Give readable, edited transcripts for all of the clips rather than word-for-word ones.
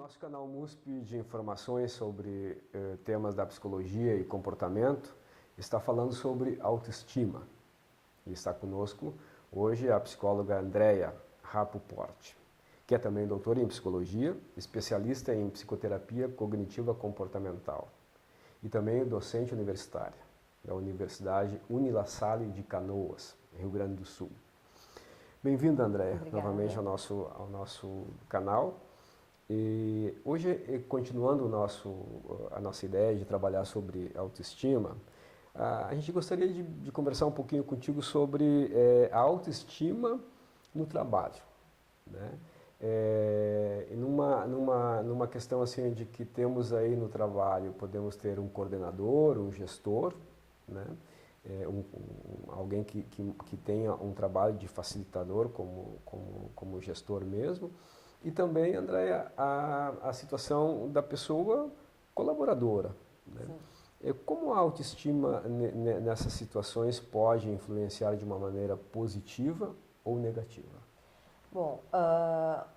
nosso canal MUSP de informações sobre temas da psicologia e comportamento está falando sobre autoestima. E está conosco hoje a psicóloga Andrea Rapoport, que é também doutora em psicologia, especialista em psicoterapia cognitiva comportamental e também docente universitária da Universidade Unilassalle de Canoas, Rio Grande do Sul. Bem-vinda, Andrea, novamente ao nosso canal. E hoje, continuando a nossa ideia de trabalhar sobre autoestima, a gente gostaria de conversar um pouquinho contigo sobre a autoestima no trabalho, né? Numa questão assim de que temos aí no trabalho, podemos ter um coordenador, um gestor, né? Alguém que tenha um trabalho de facilitador como gestor mesmo. E também, Andréia, a situação da pessoa colaboradora, né? Como a autoestima nessas situações pode influenciar de uma maneira positiva ou negativa? Bom,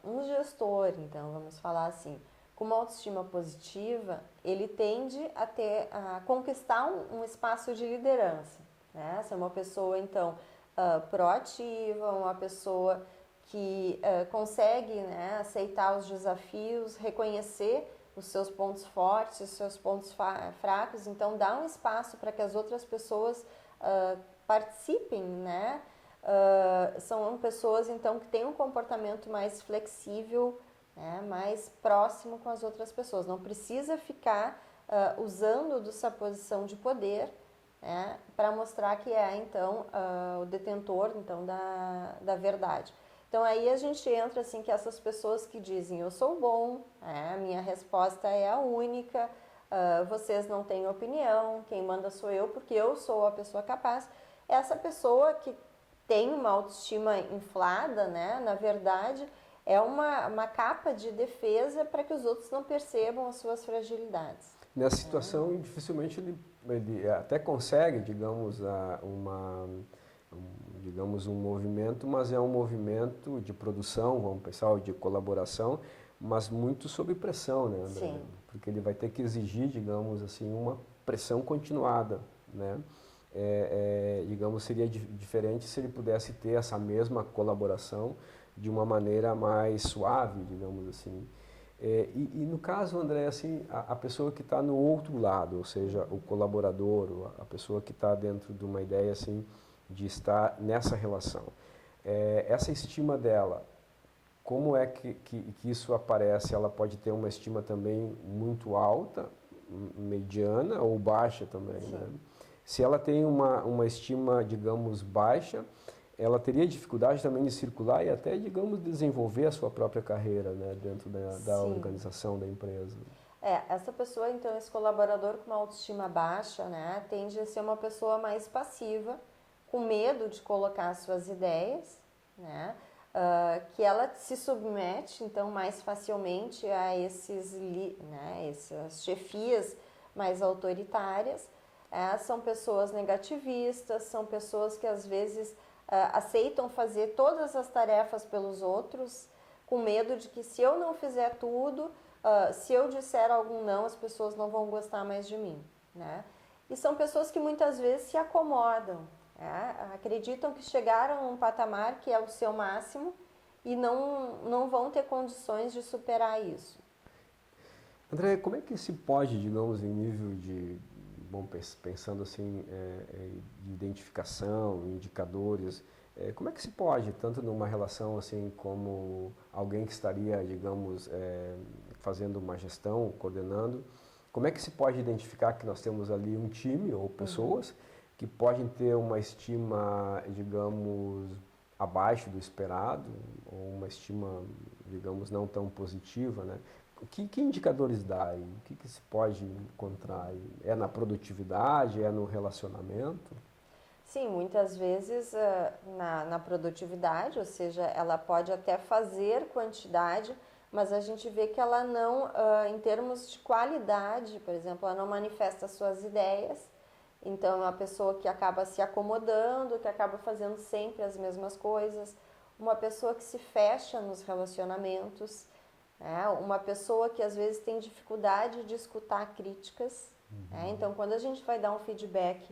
um gestor, então, vamos falar assim, com uma autoestima positiva, ele tende a conquistar um espaço de liderança, né? Ser uma pessoa, então, proativa, uma pessoa que consegue, né, aceitar os desafios, reconhecer os seus pontos fortes, os seus pontos fracos, então dá um espaço para que as outras pessoas participem, né? São pessoas então que têm um comportamento mais flexível, né, mais próximo com as outras pessoas. Não precisa ficar usando dessa posição de poder, né, para mostrar que é então o detentor então da verdade. Então aí a gente entra assim que essas pessoas que dizem eu sou bom, a minha resposta é a única, vocês não têm opinião, quem manda sou eu porque eu sou a pessoa capaz. Essa pessoa que tem uma autoestima inflada, né, na verdade é uma capa de defesa para que os outros não percebam as suas fragilidades. Nessa situação, dificilmente ele até consegue, digamos, um movimento, mas é um movimento de produção, vamos pensar, de colaboração, mas muito sob pressão, né, André? Sim. Porque ele vai ter que exigir, digamos assim, uma pressão continuada, né? Digamos, seria diferente se ele pudesse ter essa mesma colaboração de uma maneira mais suave, digamos assim. E no caso, André, assim, a pessoa que está no outro lado, ou seja, o colaborador, a pessoa que está dentro de uma ideia assim, de estar nessa relação, essa estima dela, como é que isso aparece? Ela pode ter uma estima também muito alta, mediana ou baixa também, Sim. né? Se ela tem uma estima, digamos, baixa, ela teria dificuldade também de circular e até, digamos, desenvolver a sua própria carreira, né, dentro da organização da empresa. Essa pessoa, então, esse colaborador com uma autoestima baixa, né, tende a ser uma pessoa mais passiva, com medo de colocar suas ideias, né, que ela se submete, então, mais facilmente a essas chefias mais autoritárias. São pessoas negativistas, são pessoas que às vezes aceitam fazer todas as tarefas pelos outros, com medo de que se eu não fizer tudo, se eu disser algum não, as pessoas não vão gostar mais de mim, né? E são pessoas que muitas vezes se acomodam, acreditam que chegaram a um patamar que é o seu máximo e não vão ter condições de superar isso. André, como é que se pode, digamos, em nível bom, pensando assim, de identificação, indicadores, como é que se pode, tanto numa relação assim como alguém que estaria, digamos, fazendo uma gestão, coordenando, como é que se pode identificar que nós temos ali um time ou pessoas que podem ter uma estima, digamos, abaixo do esperado, ou uma estima, digamos, não tão positiva, né? Que indicadores dá aí? O que se pode encontrar aí? É na produtividade? É no relacionamento? Sim, muitas vezes na produtividade, ou seja, ela pode até fazer quantidade, mas a gente vê que ela não, em termos de qualidade, por exemplo, ela não manifesta suas ideias, então é uma pessoa que acaba se acomodando, que acaba fazendo sempre as mesmas coisas, uma pessoa que se fecha nos relacionamentos, né? Uma pessoa que às vezes tem dificuldade de escutar críticas, né? Então, quando a gente vai dar um feedback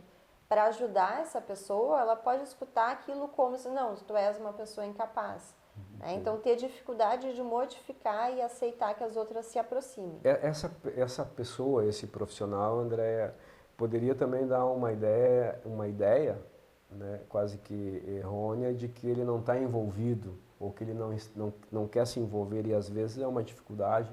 para ajudar essa pessoa, ela pode escutar aquilo como se, não, tu és uma pessoa incapaz. Né? Então, ter dificuldade de modificar e aceitar que as outras se aproximem. Essa pessoa, esse profissional, Andréia, poderia também dar uma ideia, né, quase que errônea, de que ele não está envolvido ou que ele não quer se envolver e às vezes é uma dificuldade,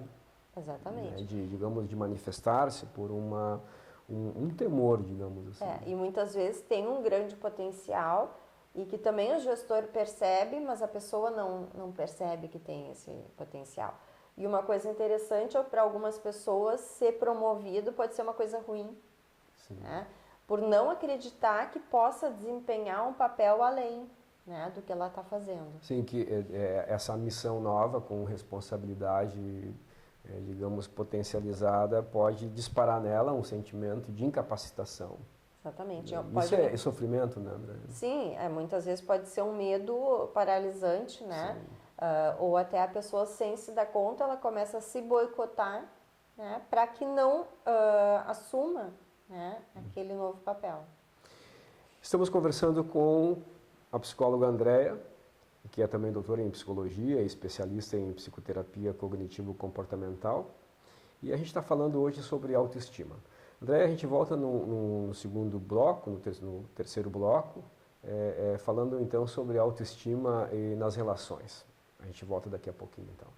Exatamente. né, digamos, de manifestar-se por um temor, digamos assim. E muitas vezes tem um grande potencial e que também o gestor percebe, mas a pessoa não percebe que tem esse potencial. E uma coisa interessante é para algumas pessoas ser promovido pode ser uma coisa ruim, né? Por não acreditar que possa desempenhar um papel além, né, do que ela está fazendo. Sim, que essa missão nova com responsabilidade, digamos, potencializada, pode disparar nela um sentimento de incapacitação. Exatamente. Isso é sofrimento, né, André? Sim, muitas vezes pode ser um medo paralisante, né? Ou até a pessoa, sem se dar conta, ela começa a se boicotar, né, para que não assuma, né, aquele novo papel. Estamos conversando com a psicóloga Andréia, que é também doutora em psicologia e especialista em psicoterapia cognitivo-comportamental. E a gente está falando hoje sobre autoestima. Andréia, a gente volta no segundo bloco, no terceiro bloco, falando então sobre autoestima e nas relações. A gente volta daqui a pouquinho então.